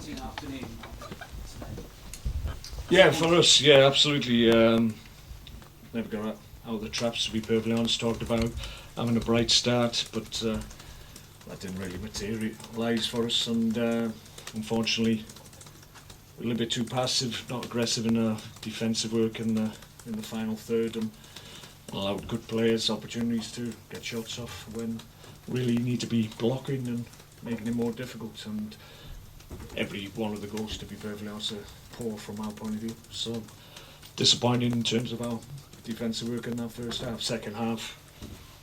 exciting afternoon today. Yeah, for us, yeah, absolutely. Never got out of the traps, to be perfectly honest. Talked about having a bright start, but that didn't really materialise for us, and unfortunately, a little bit too passive, not aggressive in our defensive work in the final third, and allowed good players opportunities to get shots off when really you need to be blocking and making it more difficult. And every one of the goals, to be perfectly honest, are poor from our point of view. So disappointing in terms of our defensive work in that first half. Second half,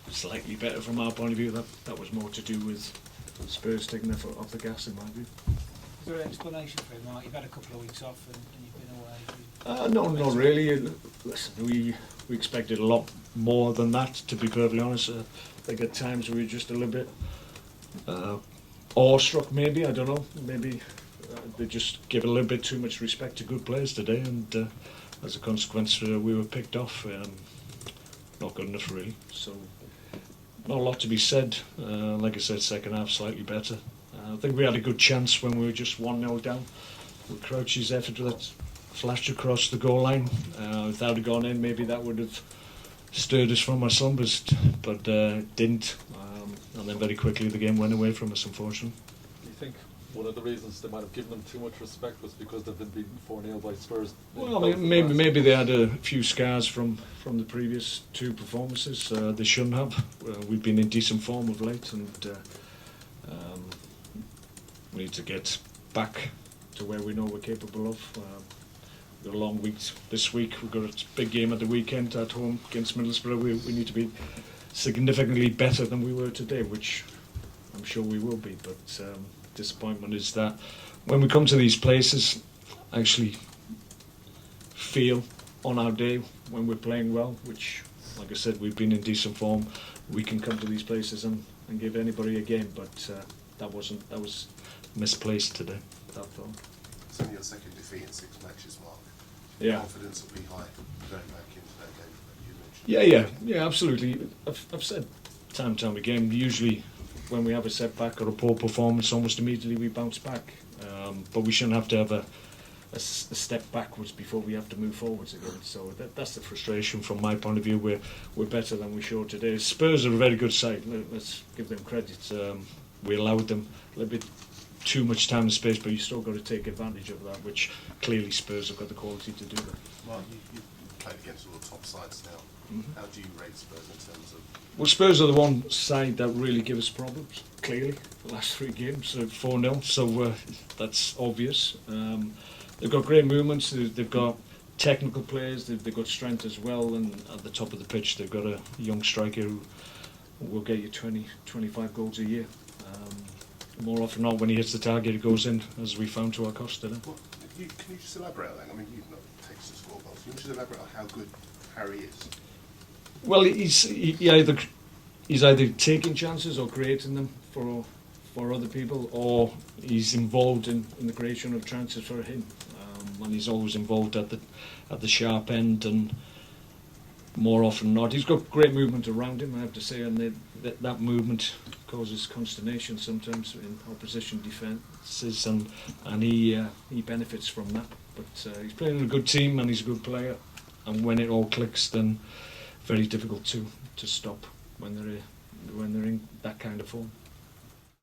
slightly better from our point of view. That was more to do with Spurs taking their foot off the gas, in my view. Is there an explanation for it, Mark? You've had a couple of weeks off and you've been away. No, not really. Listen, we expected a lot more than that, to be perfectly honest. I think at times we were just a little bit awestruck, maybe. I don't know. Maybe they just gave a little bit too much respect to good players today, and as a consequence, we were picked off. Not good enough, really. So, not a lot to be said. Like I said, second half slightly better. I think we had a good chance when we were just 1-0 down with Crouch's effort that flashed across the goal line. If that had gone in, maybe that would have stirred us from our slumbers, but didn't. And then very quickly the game went away from us, unfortunately. Do you think one of the reasons they might have given them too much respect was because they've been beaten 4-0 by Spurs? Well, maybe they had a few scars from the previous two performances. They shouldn't have. We've been in decent form of late, and we need to get back to where we know we're capable of. We've got a long week this week. We've got a big game at the weekend at home against Middlesbrough. We need to be significantly better than we were today, which I'm sure we will be. But disappointment is that when we come to these places, actually feel on our day when we're playing well, which, like I said, we've been in decent form. We can come to these places and give anybody a game, but that was misplaced today. That thought. It's only your second defeat in 6 matches, Mark. Yeah. Confidence will be high going back into that game that you mentioned. Yeah, absolutely. I've said time and time again, usually when we have a setback or a poor performance, almost immediately we bounce back. But we shouldn't have to have a step backwards before we have to move forwards again. So that's the frustration from my point of view. We're better than we showed today. Spurs are a very good side. Let's give them credit. We allowed them a little bit too much time and space, but you still got to take advantage of that, which clearly Spurs have got the quality to do that. Mark, you've played against all the top sides now. Mm-hmm. How do you rate Spurs in terms of... Well, Spurs are the one side that really give us problems, clearly. The last 3 games, 4-0, so that's obvious. They've got great movements, they've got technical players, they've got strength as well, and at the top of the pitch they've got a young striker who will get you 20-25 goals a year. More often than not, when he hits the target, it goes in, as we found to our cost today. Well, can you just elaborate on that? I mean, you've not takes to score goals. Can you just elaborate on how good Harry is? Well, he's either taking chances or creating them for other people, or he's involved in the creation of chances for him. And he's always involved at the sharp end, and more often than not, he's got great movement around him, I have to say, and that movement causes consternation sometimes in opposition defences, and he benefits from that. But he's playing in a good team, and he's a good player, and when it all clicks, then very difficult to stop when they're in that kind of form.